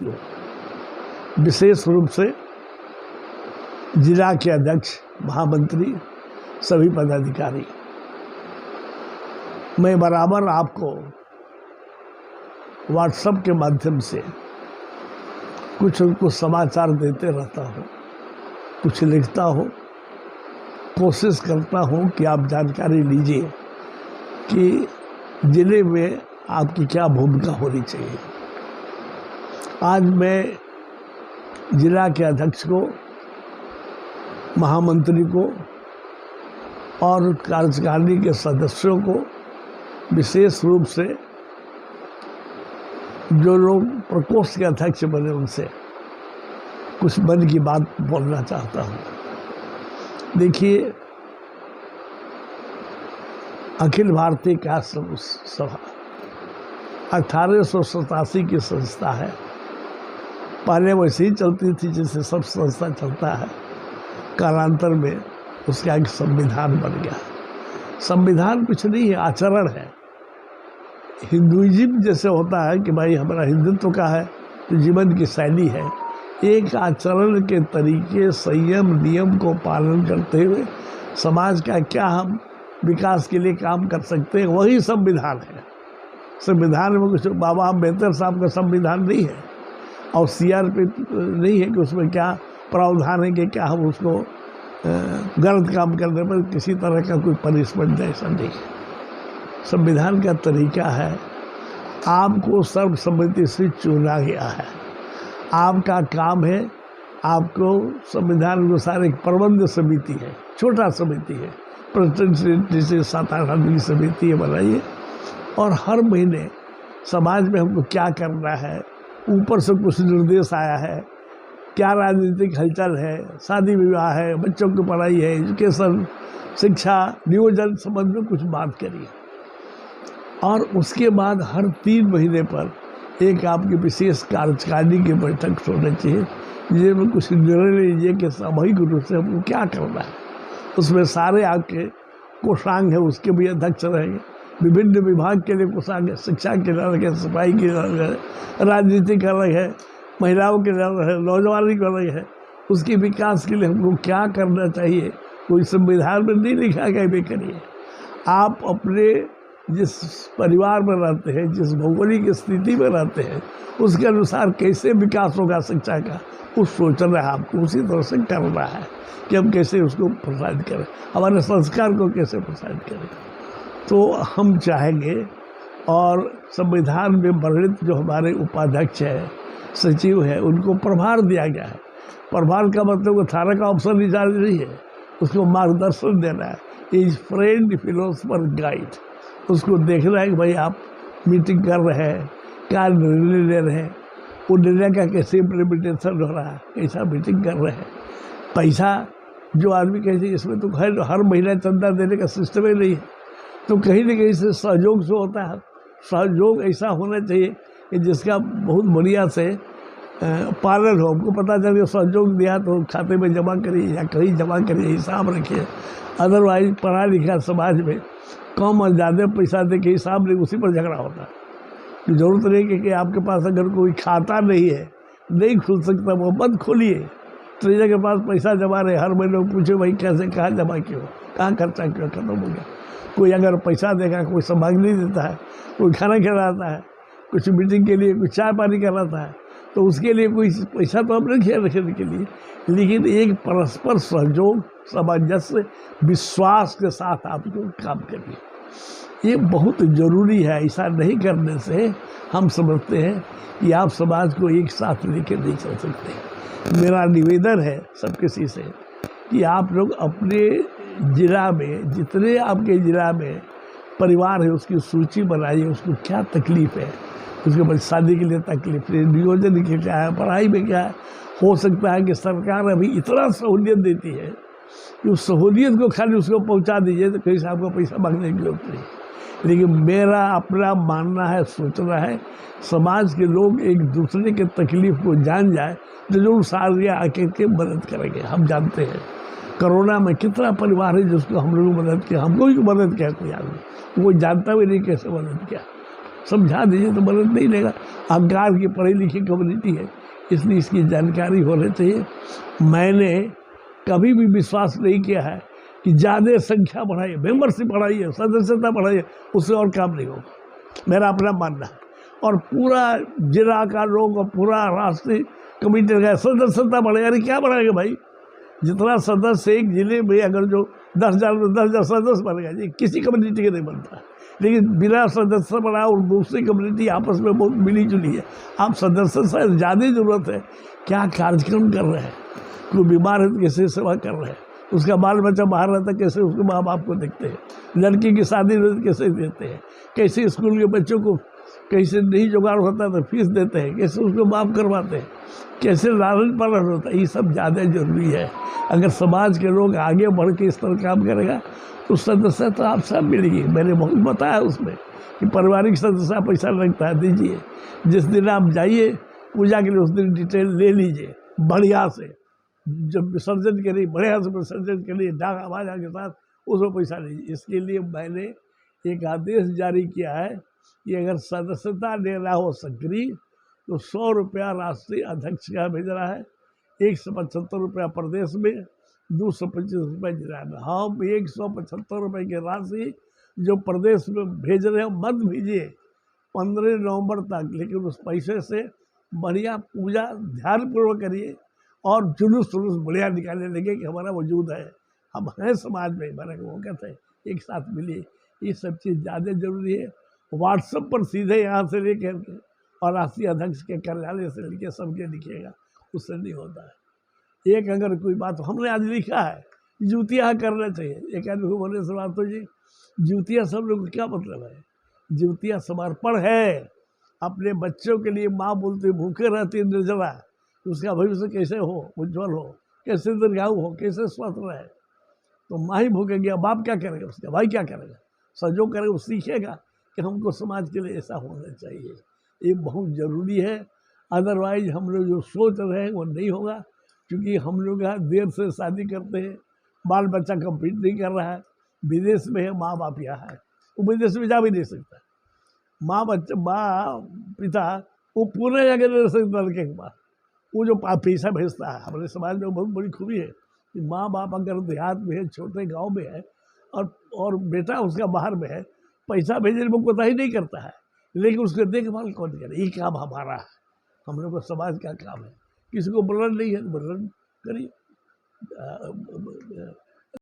साथियों, विशेष रूप से जिला के अध्यक्ष, महामंत्री, सभी पदाधिकारी, मैं बराबर आपको व्हाट्सएप के माध्यम से कुछ समाचार देते रहता हूँ, कुछ लिखता हूँ, कोशिश करता हूँ कि आप जानकारी लीजिए कि जिले में आपकी क्या भूमिका होनी चाहिए। आज मैं जिला के अध्यक्ष को, महामंत्री को और कार्यकारिणी के सदस्यों को, विशेष रूप से जो लोग प्रकोष्ठ के अध्यक्ष बने उनसे कुछ मन की बात बोलना चाहता हूँ। देखिए, अखिल भारतीय कास्ट सभा 1887 की संस्था है। पहले वैसे ही चलती थी जैसे सब संस्था चलता है। कालांतर में उसका एक संविधान बन गया। संविधान कुछ नहीं है, आचरण है। हिंदुइज्म जैसे होता है कि भाई हमारा हिंदुत्व का है, तो जीवन की शैली है, एक आचरण के तरीके, संयम, नियम को पालन करते हुए समाज का क्या हम विकास के लिए काम कर सकते हैं, वही संविधान है। संविधान में कुछ बाबा अम्बेडकर साहब का संविधान नहीं है और CRP नहीं है कि उसमें क्या प्रावधान है कि क्या हम उसको गलत काम करने पर किसी तरह का कोई पनिशमेंट दे, ऐसा नहीं है। संविधान का तरीका है, आपको सर्वसम्मति से चुना गया है, आपका काम है, आपको संविधान अनुसार एक प्रबंध समिति है, छोटा समिति है, प्रेसिडेंट जैसे 7-8 आदमी की समिति है, बनाइए और हर महीने समाज में हमको क्या करना है, ऊपर से कुछ निर्देश आया है, क्या राजनीतिक हलचल है, शादी विवाह है, बच्चों की पढ़ाई है, एजुकेशन, शिक्षा, नियोजन संबंध में कुछ बात करिए। और उसके बाद हर 3 महीने पर एक आपकी विशेष कार्यकारिणी की बैठक होनी चाहिए, जिसमें कुछ निर्णय लीजिए कि सामूहिक रूप से हमको क्या करना है। उसमें सारे आपके कोषांग है, उसके भी अध्यक्ष रहेंगे, विभिन्न विभाग के लिए कोषांग है, शिक्षा के लिए अलग है, सफाई के लिए अलग है, राजनीति का अलग है, महिलाओं के लिए अलग है, नौजवानी का अलग है। उसके विकास के लिए हमको क्या करना चाहिए, कोई संविधान में नहीं लिखा गया भी करिए। आप अपने जिस परिवार में रहते हैं, जिस भौगोलिक स्थिति में रहते हैं, उसके अनुसार कैसे विकास होगा शिक्षा का, उस सोचना है आपको, उसी तरह से करना है कि हम कैसे उसको प्रसारित करें, हमारे संस्कार को कैसे प्रसारित करें। तो हम चाहेंगे, और संविधान में वर्णित जो हमारे उपाध्यक्ष है, सचिव है, उनको प्रभार दिया गया है। प्रभार का मतलब थाना का ऑप्शन इंचार्ज नहीं है, उसको मार्गदर्शन देना है, इज फ्रेंड फिलोसफर गाइड। उसको देखना है कि भाई आप मीटिंग कर रहे हैं, क्या निर्णय ले रहे हैं, वो निर्णय का कैसे इम्प्लीमेंटेशन हो रहा है, कैसा मीटिंग कर रहे हैं। पैसा जो आदमी कहते हैं इसमें तो हर महीना चंदा देने का सिस्टम ही नहीं है, तो कहीं ना कहीं से सहयोग से होता है। सहयोग ऐसा होना चाहिए कि जिसका बहुत बढ़िया से पालन हो। हमको पता चल गया सहयोग दिया तो खाते में जमा करिए या कहीं जमा करिए, हिसाब रखिए। अदरवाइज पढ़ा लिखा समाज में कम और ज़्यादा पैसा दे के हिसाब नहीं, उसी पर झगड़ा होता है। जरूरत नहीं कि आपके पास अगर कोई खाता नहीं है, नहीं खुल सकता, वो मत खोलिए। ट्रेजर के पास पैसा जमा रहे, हर महीने पूछे भाई कैसे, कहाँ जमा क्यों, कहाँ खर्चा क्यों, खत्म हो गया। कोई अगर पैसा देगा, कोई सामग्री देता है, कोई खाना खिलाता है, कुछ मीटिंग के लिए कुछ चाय पानी कराता है, तो उसके लिए कोई पैसा तो हम रखे रखने के लिए, लेकिन एक परस्पर सहयोग, सामंजस्य, विश्वास के साथ आपको काम करिए। ये बहुत ज़रूरी है। ऐसा नहीं करने से हम समझते हैं कि आप समाज को एक साथ लेकर नहीं चल सकते। मेरा निवेदन है सब किसी से कि आप लोग अपने ज़िला में, जितने आपके ज़िला में परिवार है, उसकी सूची बनाइए, उसको क्या तकलीफ़ है, उसके बाद शादी के लिए तकलीफ है, नियोजन के क्या है, पढ़ाई में क्या है। हो सकता है कि सरकार अभी इतना सहूलियत देती है कि उस सहूलियत को खाली उसको पहुंचा दीजिए तो कहीं से आपको पैसा मांगने की जरूरत नहीं। लेकिन मेरा अपना मानना है, सोचना है, समाज के लोग एक दूसरे के तकलीफ को जान जाए तो जरूर सारे आके के मदद करेंगे। हम जानते हैं कोरोना में कितना परिवार है जिसको हम लोग मदद किया, हमको ही मदद किया कोई आदमी, वो जानता भी नहीं कैसे मदद किया। समझा दीजिए तो मदद नहीं लेगा। अहंकार की पढ़ी लिखी कम्युनिटी है, इसलिए इसकी जानकारी होनी चाहिए। मैंने कभी भी विश्वास नहीं किया है कि ज़्यादा संख्या बढ़ाइए, मेंबरशिप बढ़ाइए, सदस्यता बढ़ाइए, उससे और काम नहीं होगा, मेरा अपना मानना है। और पूरा जिला का लोग और पूरा राष्ट्रीय कमेटी का सदस्यता बढ़ेगा। अरे क्या बढ़ाएगा भाई, जितना सदस्य एक जिले में अगर जो 10,000 सदस्य बनेगा जी, किसी कम्युनिटी के नहीं बनता। लेकिन बिना सदस्य बना और दूसरी कम्युनिटी आपस में बहुत मिली जुली है। आप सदस्य से ज़्यादा ज़रूरत है। क्या कार्यक्रम कर रहे हैं, कोई बीमार है तो कैसे सेवा कर रहे हैं, उसका बाल बच्चा बाहर रहता है कैसे उसके माँ बाप को देखते हैं, लड़की की शादी में कैसे देते हैं, कैसे स्कूल के बच्चों को कैसे नहीं जुगाड़ होता तो फीस देते हैं, कैसे उसको माफ़ करवाते हैं, कैसे लालन पालन होता है, ये सब ज़्यादा जरूरी है। अगर समाज के लोग आगे बढ़ के इस तरह काम करेगा तो सदस्य तो आप सब मिलेगी। मैंने बहुत बताया उसमें कि पारिवारिक सदस्य पैसा लगता है, दीजिए। जिस दिन आप जाइए पूजा के लिए उस दिन डिटेल ले लीजिए बढ़िया से, जब विसर्जन के लिए बढ़िया से विसर्जन के लिए डाक आवाजा के साथ उसमें पैसा लीजिए। इसके लिए मैंने एक आदेश जारी किया है कि अगर सदस्यता लेना हो सक्रिय तो 100 रुपया राष्ट्रीय अध्यक्ष का भेजना है, 175 रुपया प्रदेश में, 225 रुपये जिला में। हम 175 रुपये की राशि जो प्रदेश में भेज रहे हैं मत भेजिए 15 नवंबर तक, लेकिन उस पैसे से बढ़िया पूजा ध्यानपूर्वक करिए और जुलूस बढ़िया निकालने लगे कि हमारा वजूद है, हम हैं समाज में, हमारा वो कहते हैं एक साथ मिलिए। ये सब चीज़ ज़्यादा जरूरी है। व्हाट्सएप पर सीधे यहाँ से लेकर के और राष्ट्रीय अध्यक्ष के कार्यालय से लेके सबके लिखिएगा, उससे नहीं होता है। एक अगर कोई बात हमने आज लिखा है जूतियाँ करना चाहिए, एक आदमी को बोलने से बात हो जी, जूतियाँ सब लोग को क्या मतलब है? जूतियाँ समर्पण है अपने बच्चों के लिए। माँ बोलती भूखे रहती है निर्जला, उसका भविष्य कैसे हो, उज्ज्वल हो, कैसे दीर्घायु हो, कैसे स्वस्थ रहे। तो माँ ही भूखेगी, बाप क्या करेगा, उसका भाई क्या करेगा? सहयोग करेगा, वो सीखेगा कि हमको समाज के लिए ऐसा होना चाहिए। ये बहुत ज़रूरी है। अदरवाइज हम लोग जो सोच रहे हैं वो नहीं होगा, क्योंकि हम लोग यहाँ देर से शादी करते हैं, बाल बच्चा कंप्लीट नहीं कर रहा है, विदेश में है, माँ बाप यहाँ है, वो विदेश में जा भी नहीं सकता। माँ पिता वो पूरे जगह नहीं रह सकता लड़के के पास, वो जो पैसा भेजता है। हमारे समाज में बहुत बड़ी खूबी है कि माँ बाप अगर देहात में है, छोटे गांव में है और बेटा उसका बाहर में है, पैसा भेजने में कोताही नहीं करता है, लेकिन उसकी देखभाल कौन करे? ये काम हमारा है, हम लोग को समाज का काम है। किसी को वर्णन नहीं है, वर्णन करिए।